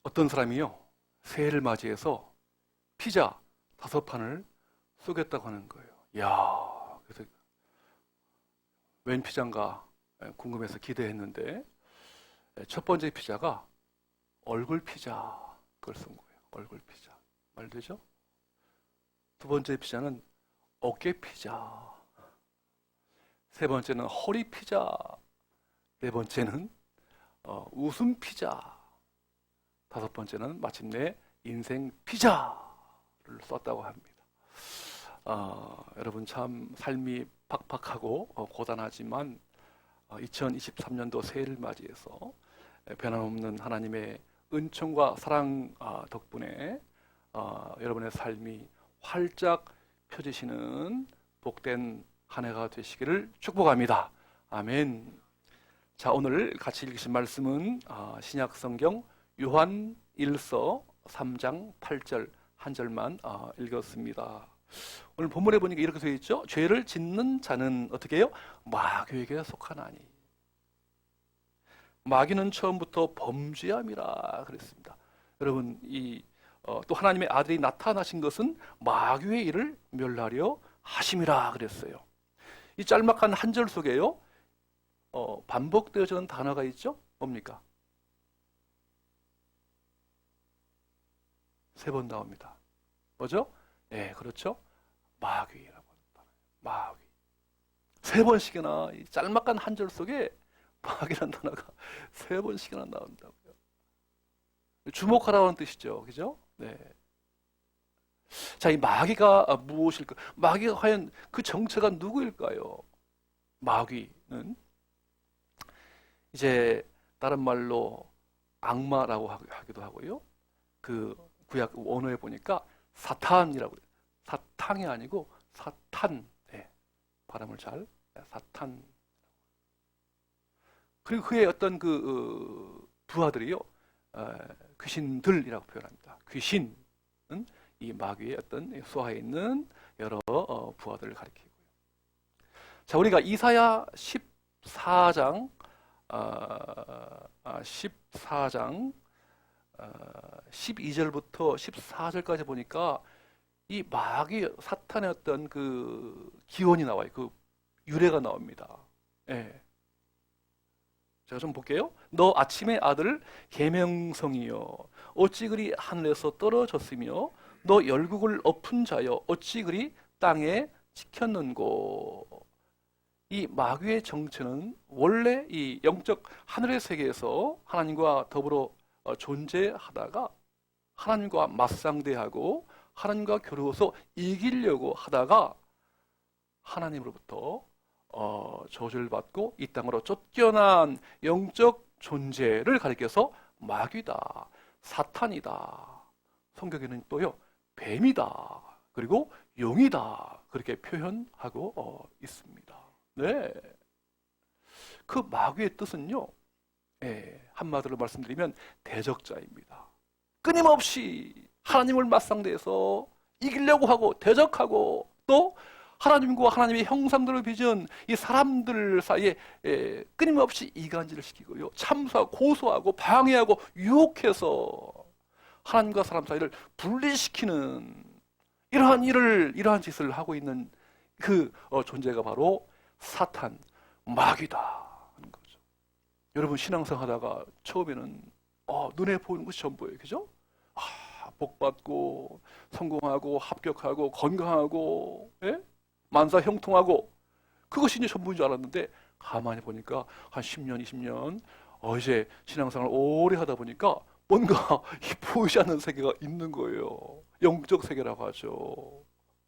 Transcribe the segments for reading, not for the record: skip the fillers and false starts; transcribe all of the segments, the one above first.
어떤 사람이요, 새해를 맞이해서 피자 5판을 쏘겠다고 하는 거예요. 이야, 그래서 웬 피자인가 궁금해서 기대했는데, 첫 번째 피자가 얼굴 피자, 그걸 쏜 거예요. 얼굴 피자. 말되죠? 두 번째 피자는 어깨 피자. 세 번째는 허리 피자. 네 번째는 웃음 피자. 다섯 번째는 마침내 인생 피자를 썼다고 합니다. 여러분 참 삶이 팍팍하고 고단하지만 2023년도 새해를 맞이해서 변함없는 하나님의 은총과 사랑 덕분에 여러분의 삶이 활짝 펴지시는 복된 한 해가 되시기를 축복합니다. 아멘. 자, 오늘 같이 읽으신 말씀은 신약 성경 요한 1서 3장 8절 한 절만 읽었습니다. 오늘 본문에 보니까 이렇게 되어 있죠. 죄를 짓는 자는 어떻게 해요? 마귀에게 속하나니. 마귀는 처음부터 범죄함이라 그랬습니다. 여러분, 또 하나님의 아들이 나타나신 것은 마귀의 일을 멸하려 하심이라 그랬어요. 이 짤막한 한 절 속에요, 반복되어지는 단어가 있죠. 뭡니까? 3번 나옵니다. 뭐죠? 네, 그렇죠. 마귀라고 합니다. 마귀. 3번씩이나 이 짤막한 한 절 속에 마귀라는 단어가 3번씩이나 나온다고요. 주목하라는 뜻이죠. 그죠? 네. 자, 이 마귀가 무엇일까? 마귀가 과연 그 정체가 누구일까요? 마귀는 이제 다른 말로 악마라고 하기도 하고요. 그 구약 원어에 보니까 사탄이라고 해요. 사탕이 아니고 사탄. 네. 발음을 잘. 사탄. 그리고 그의 어떤 부하들이요, 귀신들이라고 표현합니다. 귀신은 이 마귀의 어떤 수하에 있는 여러 부하들을 가리키고요. 자, 우리가 이사야 14장 12절부터 14절까지 보니까 이 마귀 사탄의 어떤 그 기원이 나와요. 그 유래가 나옵니다. 예. 제가 좀 볼게요. 너 아침의 아들 계명성이여 어찌 그리 하늘에서 떨어졌으며 너 열국을 엎은 자여 어찌 그리 땅에 찍혔는고. 이 마귀의 정체는 원래 이 영적 하늘의 세계에서 하나님과 더불어 존재하다가 하나님과 맞상대하고 하나님과 겨루어서 이기려고 하다가 하나님으로부터 저주를 받고 이 땅으로 쫓겨난 영적 존재를 가리켜서 마귀다, 사탄이다. 성경에는 또요, 뱀이다, 그리고 용이다, 그렇게 표현하고 있습니다. 네. 그 마귀의 뜻은요, 한마디로 말씀드리면 대적자입니다. 끊임없이 하나님을 맞상대해서 이기려고 하고 대적하고 또 하나님과 하나님의 형상대로 빚은 이 사람들 사이에 끊임없이 이간질을 시키고요, 참소하고 고소하고 방해하고 유혹해서 하나님과 사람 사이를 분리시키는 이러한 짓을 하고 있는 그 존재가 바로 사탄, 마귀다 하는 거죠. 여러분 신앙생활 하다가 처음에는 눈에 보이는 것이 전부예요. 그죠? 복받고 성공하고 합격하고 건강하고 만사 형통하고 그것이 이제 전부인 줄 알았는데 가만히 보니까 한 10년, 20년 이제 신앙생활을 오래 하다 보니까 뭔가 보이지 않는 세계가 있는 거예요. 영적 세계라고 하죠.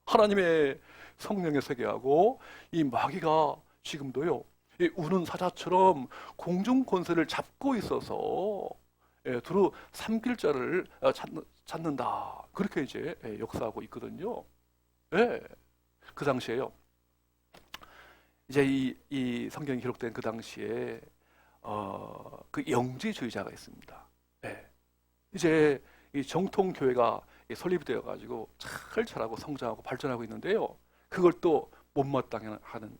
하나님의 성령의 세계하고 이 마귀가 지금도요, 이 우는 사자처럼 공중 권세를 잡고 있어서 두루 삼킬 자를 찾는다. 그렇게 이제 역사하고 있거든요. 그 당시에요. 이제 이 성경이 기록된 그 당시에 그 영지주의자가 있습니다. 이제 이 정통 교회가 설립이 되어 가지고 잘하고 성장하고 발전하고 있는데요. 그걸 또 못마땅해 하는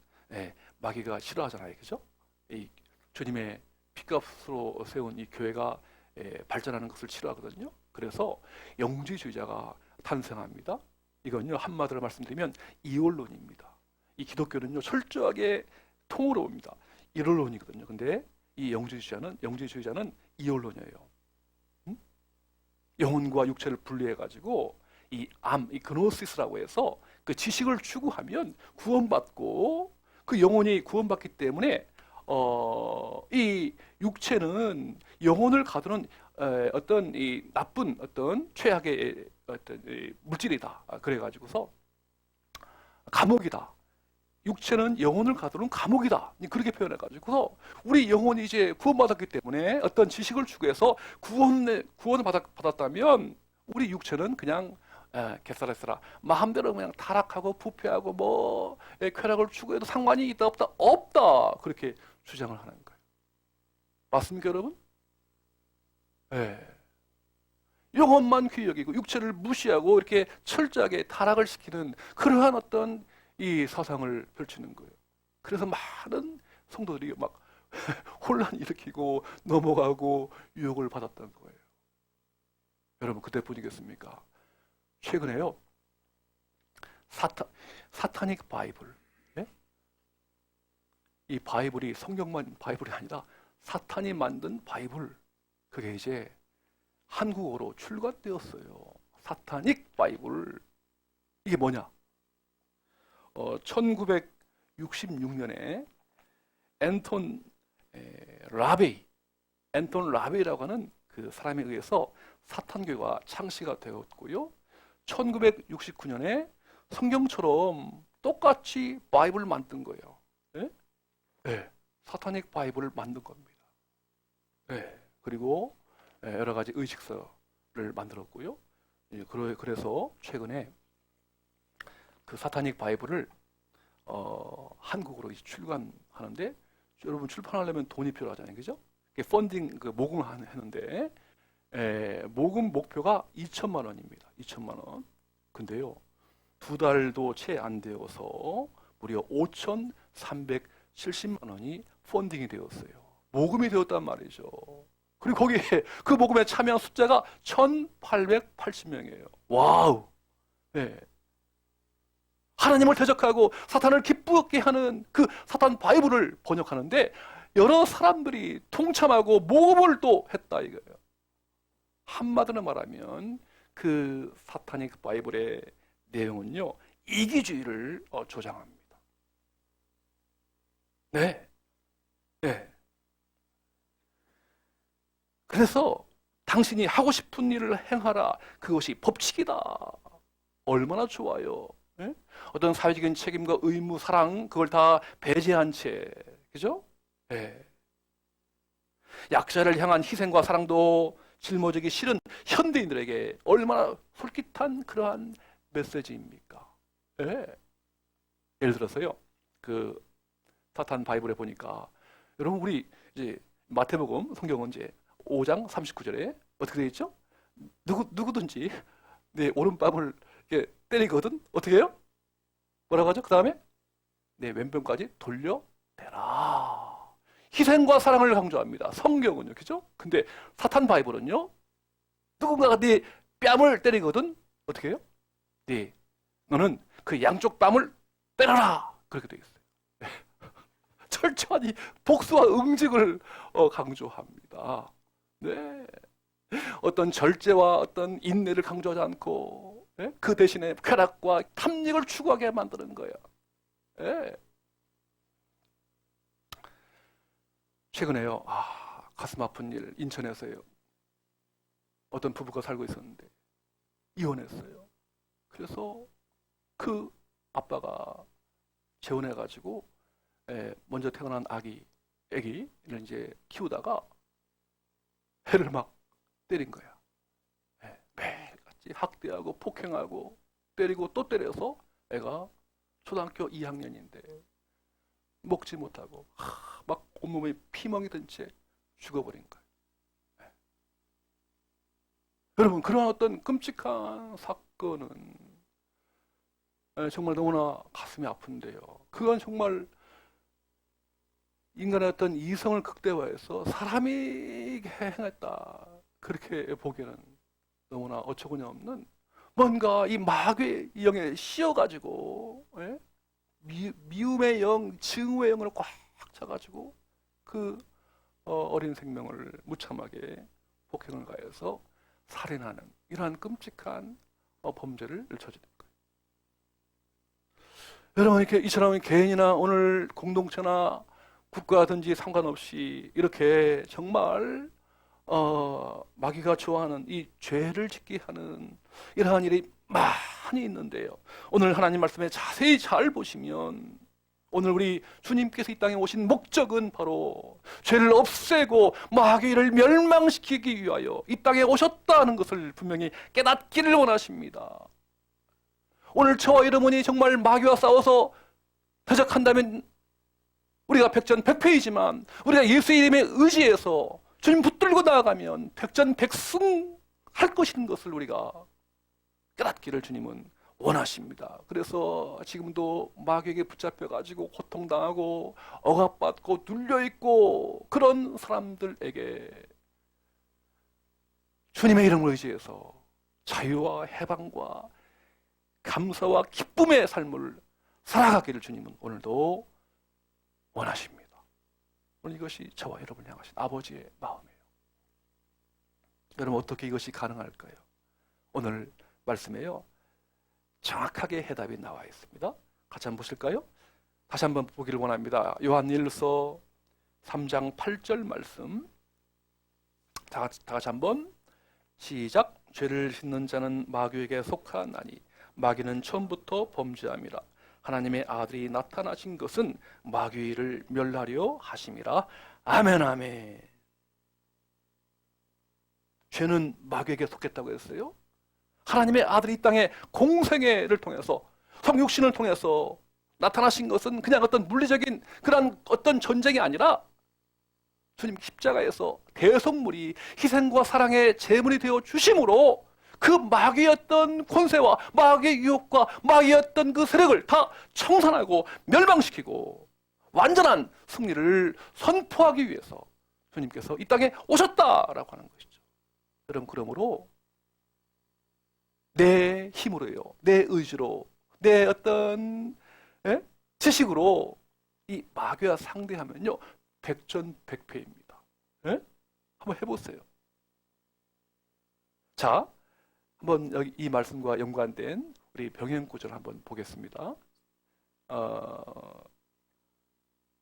마귀가 싫어하잖아요. 그죠? 이 주님의 피값으로 세운 이 교회가 발전하는 것을 싫어하거든요. 그래서 영지주의자가 탄생합니다. 이건요, 한마디로 말씀드리면 이원론입니다. 이 기독교는요, 철저하게 통으로 옵니다. 일원론이거든요. 근데 이 영지주의자는 이원론이에요. 영혼과 육체를 분리해가지고 이 그노시스라고 해서 그 지식을 추구하면 구원받고 그 영혼이 구원받기 때문에 이 육체는 영혼을 가두는 어떤 이 나쁜 어떤 최악의 어떤 물질이다. 그래가지고서 감옥이다. 육체는 영혼을 가두는 감옥이다. 그렇게 표현해가지고서 우리 영혼이 이제 구원받았기 때문에 어떤 지식을 추구해서 구원을 받았다면 우리 육체는 그냥 개싸라싸라 마음대로 그냥 타락하고 부패하고 뭐 쾌락을 추구해도 상관이 있다 없다 그렇게 주장을 하는 거예요. 맞습니까, 여러분? 네. 영혼만 귀히 여기고 육체를 무시하고 이렇게 철저하게 타락을 시키는 그러한 어떤 이 사상을 펼치는 거예요. 그래서 많은 성도들이 막 혼란 일으키고 넘어가고 유혹을 받았던 거예요. 여러분 그때뿐이겠습니까? 최근에요, 사타닉 바이블, 예? 이 바이블이 성경만 바이블이 아니라 사탄이 만든 바이블, 그게 이제 한국어로 출간되었어요. 사타닉 바이블. 이게 뭐냐? 1966년에 앤톤 라베이라고 하는 그 사람에 의해서 사탄교가 창시가 되었고요. 1969년에 성경처럼 똑같이 바이블을 만든 거예요. 네? 네. 사타닉 바이블을 만든 겁니다. 네. 그리고 여러 가지 의식서를 만들었고요. 그래서 최근에 그 사타닉 바이블을 한국어로 출간하는데, 여러분 출판하려면 돈이 필요하잖아요, 그죠? 펀딩 모금을 하는데 모금 목표가 2천만 원입니다. 2천만 원. 근데요, 2달도 채 안 되어서 무려 5,370만 원이 펀딩이 되었어요. 모금이 되었단 말이죠. 그리고 거기에 그 모금에 참여한 숫자가 1,880명이에요. 와우. 네. 하나님을 대적하고 사탄을 기쁘게 하는 그 사탄 바이블을 번역하는데 여러 사람들이 통참하고 모금을 또 했다 이거예요. 한마디로 말하면 그 사타닉 바이블의 내용은요, 이기주의를 조장합니다. 네. 네. 그래서 당신이 하고 싶은 일을 행하라. 그것이 법칙이다. 얼마나 좋아요. 네? 어떤 사회적인 책임과 의무, 사랑, 그걸 다 배제한 채, 그죠? 네. 약자를 향한 희생과 사랑도 짊어지기 싫은 현대인들에게 얼마나 솔깃한 그러한 메시지입니까? 네. 예를 들어서요, 그 사탄 바이블에 보니까, 여러분 우리 이제 마태복음 성경은 이제 5장 39절에 어떻게 되어 있죠? 누구든지 내 오른뺨을 이렇게 때리거든 어떻게 해요? 뭐라고 하죠? 그 다음에 내 왼편까지 돌려대라. 희생과 사랑을 강조합니다. 성경은요, 그죠? 근데 사탄 바이블은요, 누군가가 네 뺨을 때리거든 어떻게 해요? 네, 너는 그 양쪽 뺨을 때려라. 그렇게 되어 있어요. 철저한 이 복수와 응징을 강조합니다. 네. 어떤 절제와 어떤 인내를 강조하지 않고, 네? 그 대신에 쾌락과 탐닉을 추구하게 만드는 거예요. 네. 최근에요, 가슴 아픈 일, 인천에서요. 어떤 부부가 살고 있었는데 이혼했어요. 그래서 그 아빠가 재혼해가지고 먼저 태어난 애기를 이제 키우다가 애를 막 때린 거야. 매일같이 학대하고 폭행하고 때리고 또 때려서 애가 초등학교 2학년인데 먹지 못하고 막 온몸에 피멍이 든 채 죽어버린 거예요. 여러분, 그런 어떤 끔찍한 사건은 정말 너무나 가슴이 아픈데요. 그건 정말 인간의 어떤 이성을 극대화해서 사람이 행했다. 그렇게 보기에는 너무나 어처구니 없는 뭔가 이 마귀의 영에 씌어가지고 미움의 영, 증오의 영을 꽉 차가지고 그 어린 생명을 무참하게 폭행을 가해서 살인하는 이러한 끔찍한 범죄를 저지른 거예요. 여러분, 이렇게 이처럼 개인이나 오늘 공동체나 국가든지 상관없이 이렇게 정말 마귀가 좋아하는 이 죄를 짓게 하는 이러한 일이 많이 있는데요. 오늘 하나님 말씀에 자세히 잘 보시면 오늘 우리 주님께서 이 땅에 오신 목적은 바로 죄를 없애고 마귀를 멸망시키기 위하여 이 땅에 오셨다는 것을 분명히 깨닫기를 원하십니다. 오늘 저와 여러분이 정말 마귀와 싸워서 대적한다면 우리가 백전백패이지만 우리가 예수의 이름에 의지해서 주님 붙들고 나아가면 백전백승할 것인 것을 우리가 깨닫기를 주님은 원하십니다. 그래서 지금도 마귀에게 붙잡혀가지고 고통당하고 억압받고 눌려있고 그런 사람들에게 주님의 이름을 의지해서 자유와 해방과 감사와 기쁨의 삶을 살아가기를 주님은 오늘도 원하십니다. 오늘 이것이 저와 여러분을 향하신 아버지의 마음이에요. 여러분, 어떻게 이것이 가능할까요? 오늘 말씀에요, 정확하게 해답이 나와 있습니다. 같이 한번 보실까요? 다시 한번 보기를 원합니다. 요한일서 3장 8절 말씀, 다 같이 한번 시작. 죄를 짓는 자는 마귀에게 속하나니 마귀는 처음부터 범죄함이라. 하나님의 아들이 나타나신 것은 마귀를 멸하려 하심이라. 아멘, 아멘. 죄는 마귀에게 속했다고 했어요. 하나님의 아들이 이 땅에 공생애를 통해서 성육신을 통해서 나타나신 것은 그냥 어떤 물리적인 그런 어떤 전쟁이 아니라 주님 십자가에서 대속물이 희생과 사랑의 제물이 되어 주심으로 그 마귀였던 권세와 마귀의 유혹과 마귀였던 그 세력을 다 청산하고 멸망시키고 완전한 승리를 선포하기 위해서 주님께서 이 땅에 오셨다라고 하는 것이죠. 여러분, 그러므로 내 힘으로요, 내 의지로, 내 어떤 지식으로 이 마귀와 상대하면요 백전백패입니다. 한번 해보세요. 자, 한번 여기 이 말씀과 연관된 우리 병행 구절 한번 보겠습니다.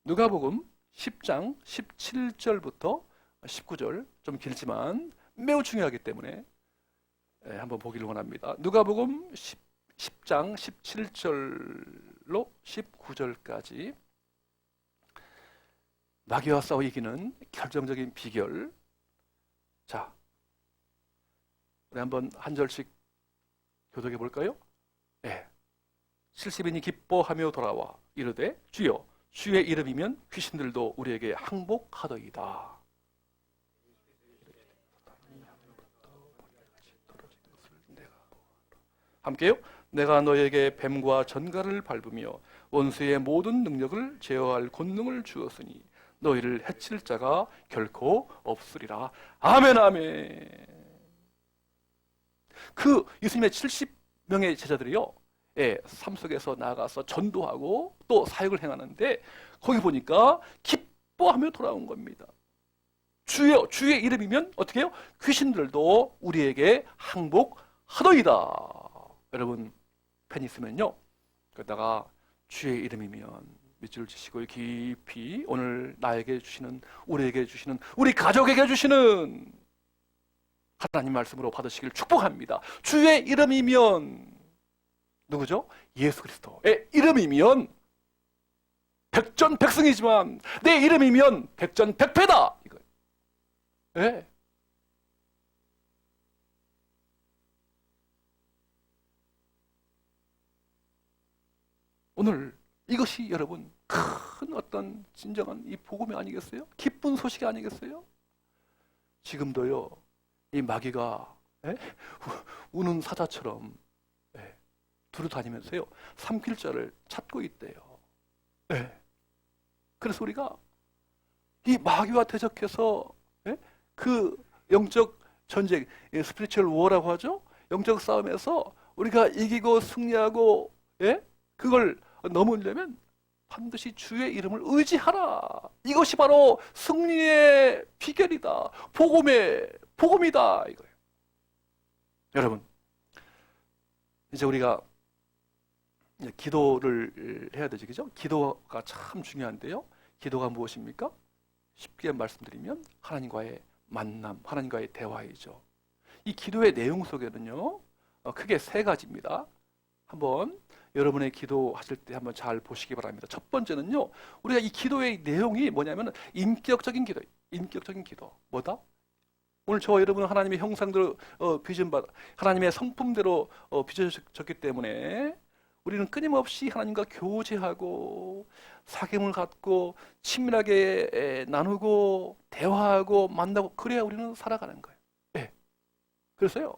누가복음 10장 17절부터 19절, 좀 길지만 매우 중요하기 때문에 한번 보기를 원합니다. 누가복음 10장 17절로 19절까지 마귀와 싸워 이기는 결정적인 비결. 자, 우리 한번 한 절씩 교독해 볼까요? 70인이 기뻐하며 돌아와 이르되 주여 주의 이름이면 귀신들도 우리에게 항복하더이다. 함께요. 내가 너에게 뱀과 전갈을 밟으며 원수의 모든 능력을 제어할 권능을 주었으니 너희를 해칠 자가 결코 없으리라. 아멘, 아멘. 그 예수님의 70명의 제자들이요, 삶 속에서 나가서 전도하고 또 사역을 행하는데 거기 보니까 기뻐하며 돌아온 겁니다. 주여, 주의 이름이면 어떻게 해요? 귀신들도 우리에게 항복하더이다. 여러분, 펜 있으면요, 거기다가 주의 이름이면 밑줄 치시고 깊이 오늘 나에게 주시는, 우리에게 주시는, 우리 가족에게 주시는 하나님 말씀으로 받으시길 축복합니다. 주의 이름이면 누구죠? 예수 그리스도의 이름이면 백전백승이지만 내 이름이면 백전백패다. 이거. 오늘 이것이 여러분 큰 어떤 진정한 이 복음이 아니겠어요? 기쁜 소식이 아니겠어요? 지금도요, 이 마귀가 우는 사자처럼 두루다니면서요 삼킬 자를 찾고 있대요. 그래서 우리가 이 마귀와 대적해서 그 영적 전쟁, 스피리추얼 워라고 하죠. 영적 싸움에서 우리가 이기고 승리하고, 예? 그걸 넘으려면 반드시 주의 이름을 의지하라. 이것이 바로 승리의 비결이다. 복음이다. 이거예요. 여러분, 이제 우리가 이제 기도를 해야 되죠, 그죠? 기도가 참 중요한데요. 기도가 무엇입니까? 쉽게 말씀드리면 하나님과의 만남, 하나님과의 대화이죠. 이 기도의 내용 속에는요, 크게 세 가지입니다. 한번 여러분의 기도하실 때 한번 잘 보시기 바랍니다. 첫 번째는요, 우리가 이 기도의 내용이 뭐냐면 인격적인 기도예요. 인격적인 기도. 뭐다? 오늘 저와 여러분은 하나님의 형상대로 빚은받아 하나님의 성품대로 빚어졌기 때문에 우리는 끊임없이 하나님과 교제하고 사귐을 갖고 친밀하게 나누고 대화하고 만나고 그래야 우리는 살아가는 거예요. 네. 그래서요,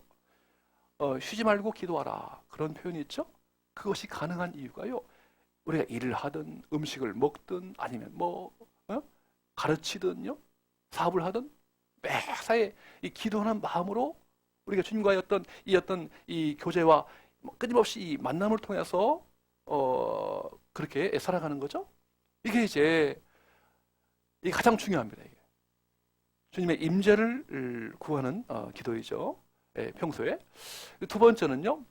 쉬지 말고 기도하라 그런 표현이 있죠. 그것이 가능한 이유가요, 우리가 일을 하든 음식을 먹든 아니면 가르치든요, 사업을 하든 매사에 이 기도하는 마음으로 우리가 주님과의 어떤 이 교제와 끊임없이 이 만남을 통해서 그렇게 살아가는 거죠. 이게 이제 이게 가장 중요합니다. 이게 주님의 임재를 구하는 기도이죠. 예, 평소에. 두 번째는요,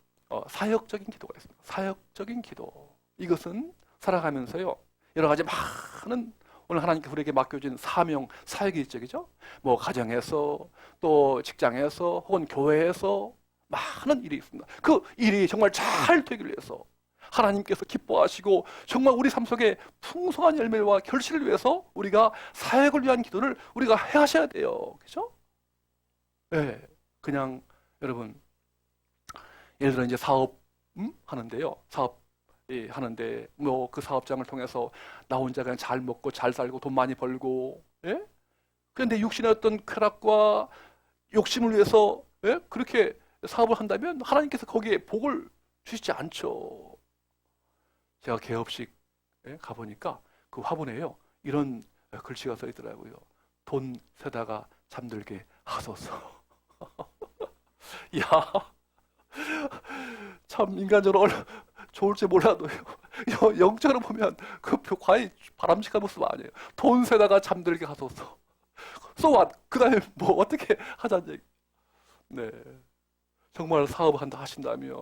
사역적인 기도가 있습니다. 사역적인 기도. 이것은 살아가면서요, 여러 가지 많은 오늘 하나님께서 우리에게 맡겨진 사명, 사역이 있죠, 그죠? 뭐 가정에서 또 직장에서 혹은 교회에서 많은 일이 있습니다. 그 일이 정말 잘 되기를 위해서 하나님께서 기뻐하시고 정말 우리 삶 속에 풍성한 열매와 결실을 위해서 우리가 사역을 위한 기도를 우리가 하셔야 돼요, 그죠? 네, 그냥 여러분 예를 들어 이제 사업 하는데요, 사업 하는데 뭐 그 사업장을 통해서 나 혼자 그냥 잘 먹고 잘 살고 돈 많이 벌고, 예? 그런데 육신의 어떤 쾌락과 욕심을 위해서, 예? 그렇게 사업을 한다면 하나님께서 거기에 복을 주시지 않죠. 제가 개업식 가보니까 그 화분에요, 이런 글씨가 써 있더라고요. 돈 세다가 잠들게 하소서. 야, 참 인간적으로 좋을지 몰라도요, 영적으로 보면 그 과연 바람직한 모습 아니에요. 돈 세다가 잠들게 하소서. So what? 그 다음에 뭐 어떻게 하자는 얘기. 네, 정말 사업한다 하신다면,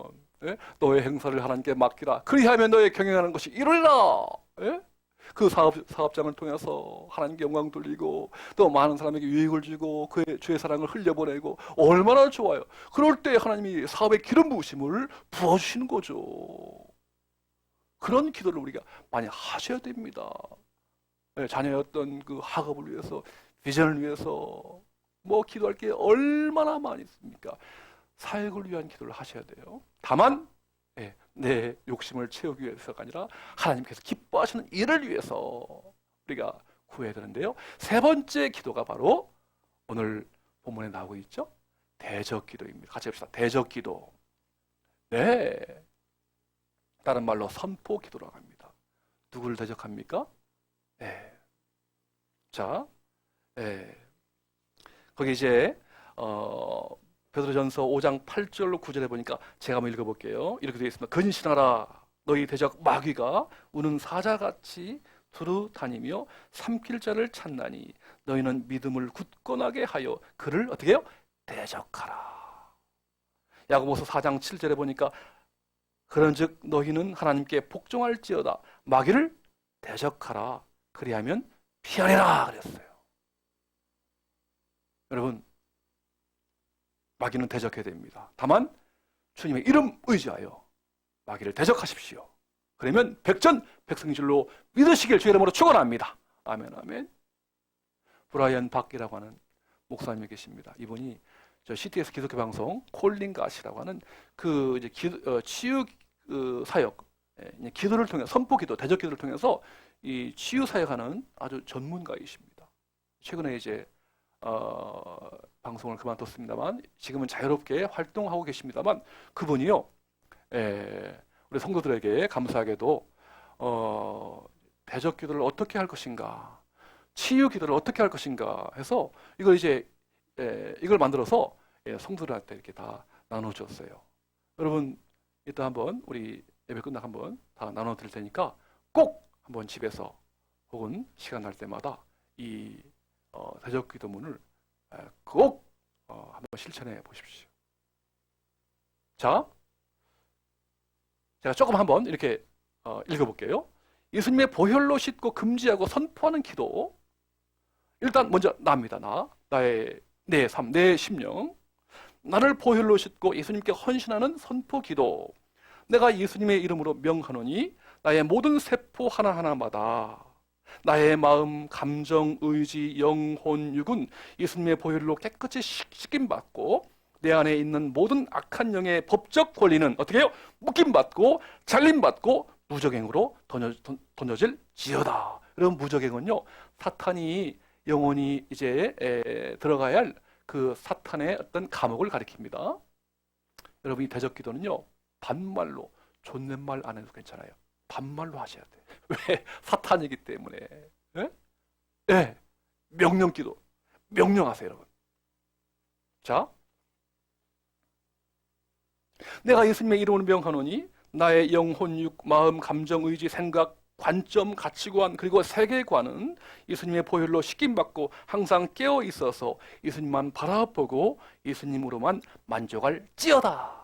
예? 너의 행사를 하나님께 맡기라. 그리하면 너의 경영하는 것이 이루리라. 예? 그 사업장을 통해서 하나님께 영광 돌리고 또 많은 사람에게 유익을 주고 그의 주의 사랑을 흘려보내고 얼마나 좋아요. 그럴 때 하나님이 사업의 기름 부으심을 부어주시는 거죠. 그런 기도를 우리가 많이 하셔야 됩니다. 예, 자녀의 어떤 그 학업을 위해서, 비전을 위해서 뭐 기도할 게 얼마나 많이 있습니까? 사역을 위한 기도를 하셔야 돼요. 다만 내 욕심을 채우기 위해서가 아니라 하나님께서 기뻐하시는 일을 위해서 우리가 구해야 되는데요. 세 번째 기도가 바로 오늘 본문에 나오고 있죠. 대적 기도입니다. 같이 합시다. 대적 기도. 네. 다른 말로 선포 기도라고 합니다. 누구를 대적합니까? 네. 자, 거기 이제 베드로전서 5장 8절로 9절에 보니까 제가 한번 읽어볼게요. 이렇게 되어 있습니다. 근신하라. 너희 대적 마귀가 우는 사자같이 두루 다니며 삼킬 자를 찾나니 너희는 믿음을 굳건하게 하여 그를 어떻게 해요? 대적하라. 야고보서 4장 7절에 보니까 그런즉 너희는 하나님께 복종할지어다. 마귀를 대적하라. 그리하면 피하리라 그랬어요. 여러분, 마귀는 대적해야 됩니다. 다만 주님의 이름 의지하여 마귀를 대적하십시오. 그러면 백전백승줄로 믿으시길 주의 이름으로 축원합니다. 아멘, 아멘. 브라이언 박이라고 하는 목사님이 계십니다. 이분이 저 CTS 기독교 방송 콜링 갓이라고 하는 그 이제 치유 사역, 기도를 통해 선포 기도, 대적 기도를 통해서 이 치유 사역하는 아주 전문가이십니다. 최근에 이제 방송을 그만뒀습니다만 지금은 자유롭게 활동하고 계십니다만 그분이요, 우리 성도들에게 감사하게도 대적 기도를 어떻게 할 것인가, 치유 기도를 어떻게 할 것인가 해서 이걸 이제 이걸 만들어서 성도들한테 이렇게 다 나눠줬어요. 여러분 이따 한번 우리 예배 끝나고 한번 다 나눠드릴 테니까 꼭 한번 집에서 혹은 시간 날 때마다 이 대적기도문을 꼭 한번 실천해 보십시오. 자, 제가 조금 한번 이렇게 읽어볼게요. 예수님의 보혈로 씻고 금지하고 선포하는 기도. 일단 먼저 나입니다. 나의 내 삶, 내 심령. 나를 보혈로 씻고 예수님께 헌신하는 선포 기도. 내가 예수님의 이름으로 명하노니 나의 모든 세포 하나하나마다 나의 마음, 감정, 의지, 영혼, 육은 예수님의 보혈로 깨끗이 씻김받고 내 안에 있는 모든 악한 영의 법적 권리는 어떻게 해요? 묶임받고 잘림받고 무적행으로 던져질 지어다. 이런 무적행은요, 사탄이 영혼이 이제 들어가야 할 그 사탄의 어떤 감옥을 가리킵니다. 여러분 이 대적기도는요, 반말로 존댓말 안 해도 괜찮아요. 반말로 하셔야 돼. 왜? 사탄이기 때문에. 예? 네. 명령기도. 명령하세요, 여러분. 자, 내가 예수님의 이름으로 명하노니 나의 영혼, 육, 마음, 감정, 의지, 생각, 관점, 가치관, 그리고 세계관은 예수님의 보혈로 씻김받고 항상 깨어 있어서 예수님만 바라보고 예수님으로만 만족할지어다.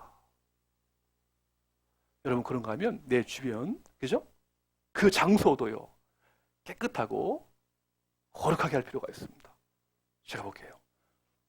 여러분 그런가 하면 내 주변, 그죠? 그 장소도요, 깨끗하고 거룩하게 할 필요가 있습니다. 제가 볼게요.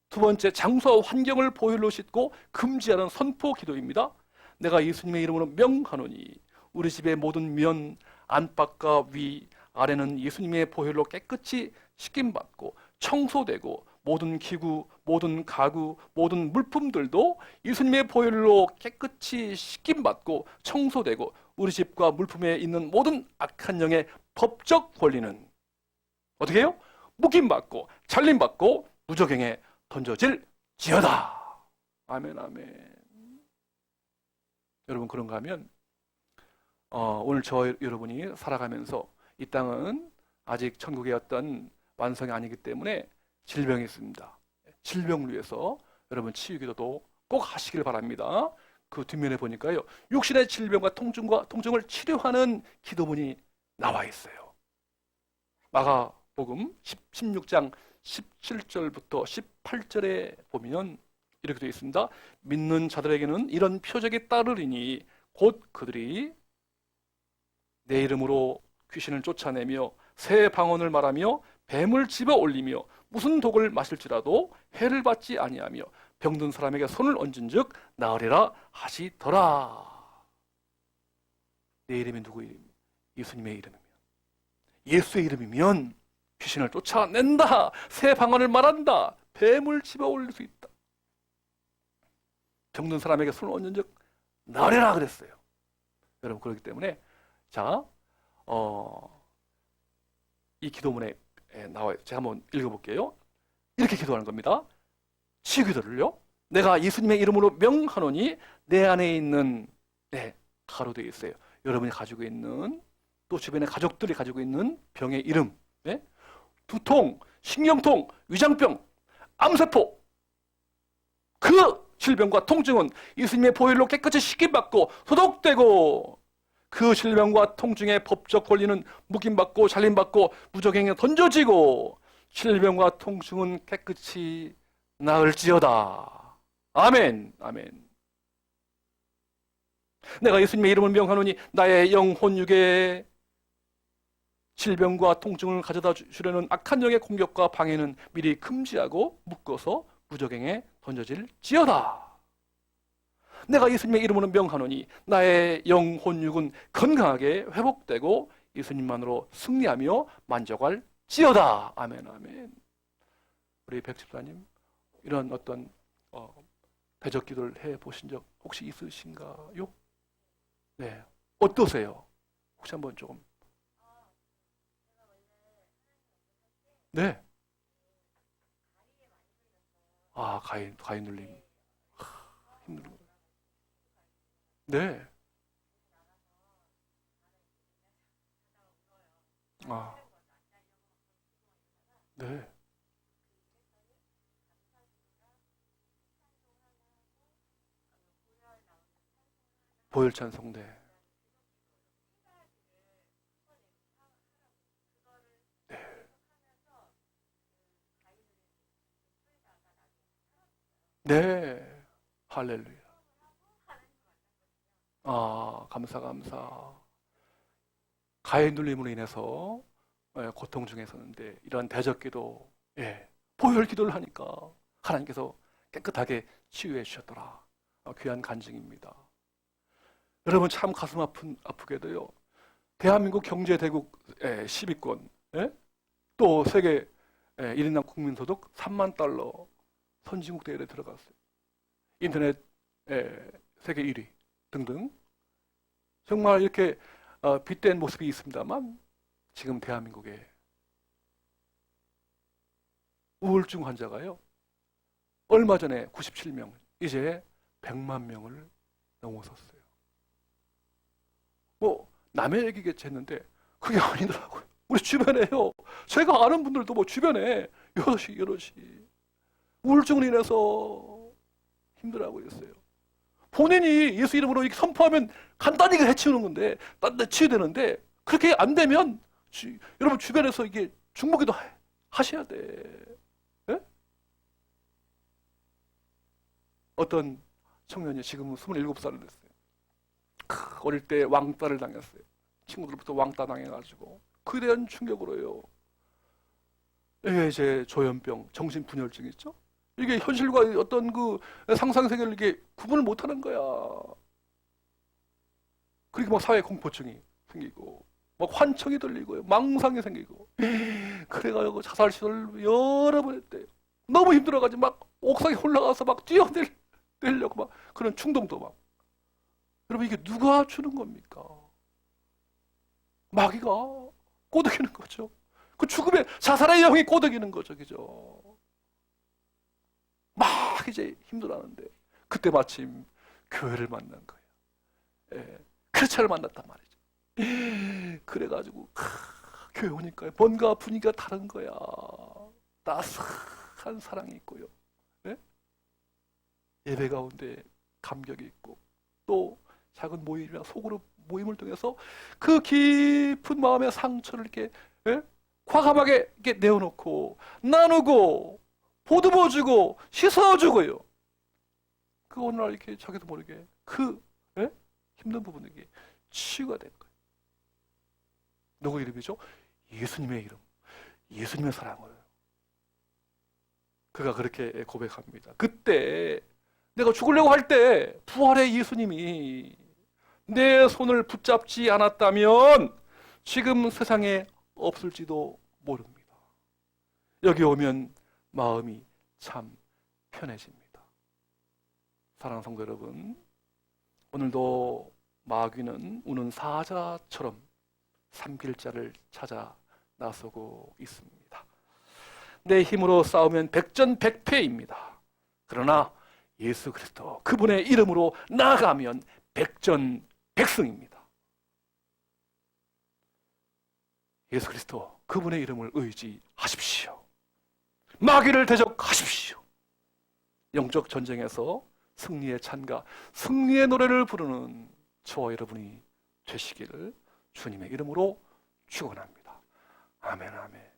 두 번째, 장소와 환경을 보혈로 씻고 금지하는 선포 기도입니다. 내가 예수님의 이름으로 명하노니 우리 집의 모든 면, 안팎과 위, 아래는 예수님의 보혈로 깨끗이 씻김받고 청소되고 모든 기구, 모든 가구, 모든 물품들도 예수님의 보혈로 깨끗이 씻김받고 청소되고 우리 집과 물품에 있는 모든 악한 영의 법적 권리는 어떻게 해요? 묶임받고 잘림받고 무적행에 던져질 지어다. 아멘, 아멘. 여러분 그런가 하면 오늘 저 여러분이 살아가면서 이 땅은 아직 천국의 어떤 완성이 아니기 때문에 질병이 있습니다. 질병을 위해서 여러분 치유기도도 꼭 하시길 바랍니다. 그 뒷면에 보니까요, 육신의 질병과 통증을 치료하는 기도문이 나와 있어요. 마가복음 16장 17절부터 18절에 보면 이렇게 되어 있습니다. 믿는 자들에게는 이런 표적이 따르리니 곧 그들이 내 이름으로 귀신을 쫓아내며 새 방언을 말하며 뱀을 집어 올리며 무슨 독을 마실지라도 해를 받지 아니하며 병든 사람에게 손을 얹은즉 나으리라 하시더라. 내 이름이 누구 이름? 예수님의 이름이면, 예수의 이름이면 귀신을 쫓아낸다, 새 방언을 말한다, 뱀을 집어 올릴 수 있다. 병든 사람에게 손을 얹은즉 나으리라 그랬어요. 여러분 그렇기 때문에 자, 이 기도문에 나와요. 제가 한번 읽어볼게요. 이렇게 기도하는 겁니다. 치유기도를요, 내가 예수님의 이름으로 명하노니 내 안에 있는, 가로되어 있어요. 여러분이 가지고 있는, 또 주변의 가족들이 가지고 있는 병의 이름, 두통, 신경통, 위장병, 암세포, 그 질병과 통증은 예수님의 보혈로 깨끗이 씻김받고 소독되고 그 질병과 통증의 법적 권리는 묶임받고 잘림받고 무적행에 던져지고 질병과 통증은 깨끗이 나을지어다. 아멘, 아멘. 내가 예수님의 이름을 명하노니 나의 영혼 육에 질병과 통증을 가져다 주려는 악한 영의 공격과 방해는 미리 금지하고 묶어서 무적행에 던져질지어다. 내가 예수님의 이름으로 명하노니 나의 영혼 육은 건강하게 회복되고 예수님만으로 승리하며 만족할지어다. 아멘, 아멘. 우리 백 집사님, 이런 어떤 대적 기도를 해보신 적 혹시 있으신가요? 네, 어떠세요? 혹시 한번 조금. 네. 아, 가위 눌림. 힘들고. 네. 아, 네. 보혈 찬송대. 네. 할렐루야. 아, 감사, 감사. 가해 눌림으로 인해서 고통 중에 있었는데 이러한 대적기도, 보혈 기도를 하니까 하나님께서 깨끗하게 치유해 주셨더라. 귀한 간증입니다. 여러분 참 가슴 아프게도요. 대한민국 경제대국 10위권, 또 세계 1인당 국민소득 3만 달러 선진국 대회에 들어갔어요. 인터넷 세계 1위 등등. 정말 이렇게 빛된 모습이 있습니다만 지금 대한민국에 우울증 환자가요. 얼마 전에 97명, 이제 100만 명을 넘어섰어요. 뭐 남의 얘기겠지 했는데 그게 아니더라고요. 우리 주변에요. 제가 아는 분들도 뭐 주변에 여럿이 우울증으로 인해서 힘들어하고 있어요. 본인이 예수 이름으로 이렇게 선포하면 간단히 해치우는 건데, 치유되는데, 그렇게 안 되면, 여러분 주변에서 이게 중보기도 하셔야 돼. 네? 어떤 청년이 지금 27살을 됐어요. 어릴 때 왕따를 당했어요. 친구들부터 왕따 당해가지고. 그에 대한 충격으로요. 이제 조현병, 정신분열증 있죠? 이게 현실과 어떤 그 상상세계를 이게 구분을 못하는 거야. 그리고 막 사회 공포증이 생기고, 막 환청이 들리고요, 망상이 생기고, 그래가지고 자살 시도를 여러 번 했대요. 너무 힘들어가지고 막 옥상에 올라가서 막 뛰어내려고 막 그런 충동도 막. 여러분 이게 누가 주는 겁니까? 마귀가 꼬드기는 거죠. 그 죽음의 자살의 영이 꼬드기는 거죠, 그죠? 막 이제 힘들어하는데 그때 마침 교회를 만난 거예요. 크리스찬을 만났단 말이죠. 그래가지고 교회 오니까 뭔가 분위기가 다른 거야. 따스한 사랑이 있고요. 예배 가운데 감격이 있고 또 작은 모임이나 소그룹 모임을 통해서 그 깊은 마음의 상처를 이렇게 과감하게 이렇게 내어놓고 나누고 보듬어주고 씻어주고요. 그 어느 날 이렇게 자기도 모르게 그 힘든 부분이 치유가 된 거예요. 누구 이름이죠? 예수님의 이름, 예수님의 사랑을. 그가 그렇게 고백합니다. 그때 내가 죽으려고 할 때 부활의 예수님이 내 손을 붙잡지 않았다면 지금 세상에 없을지도 모릅니다. 여기 오면 마음이 참 편해집니다. 사랑하는 성도 여러분, 오늘도 마귀는 우는 사자처럼 삼킬 자를 찾아 나서고 있습니다. 내 힘으로 싸우면 백전백패입니다. 그러나 예수 그리스도 그분의 이름으로 나아가면 백전백승입니다. 예수 그리스도 그분의 이름을 의지하십시오. 마귀를 대적하십시오. 영적 전쟁에서 승리의 찬가, 승리의 노래를 부르는 저와 여러분이 되시기를 주님의 이름으로 축원합니다. 아멘, 아멘.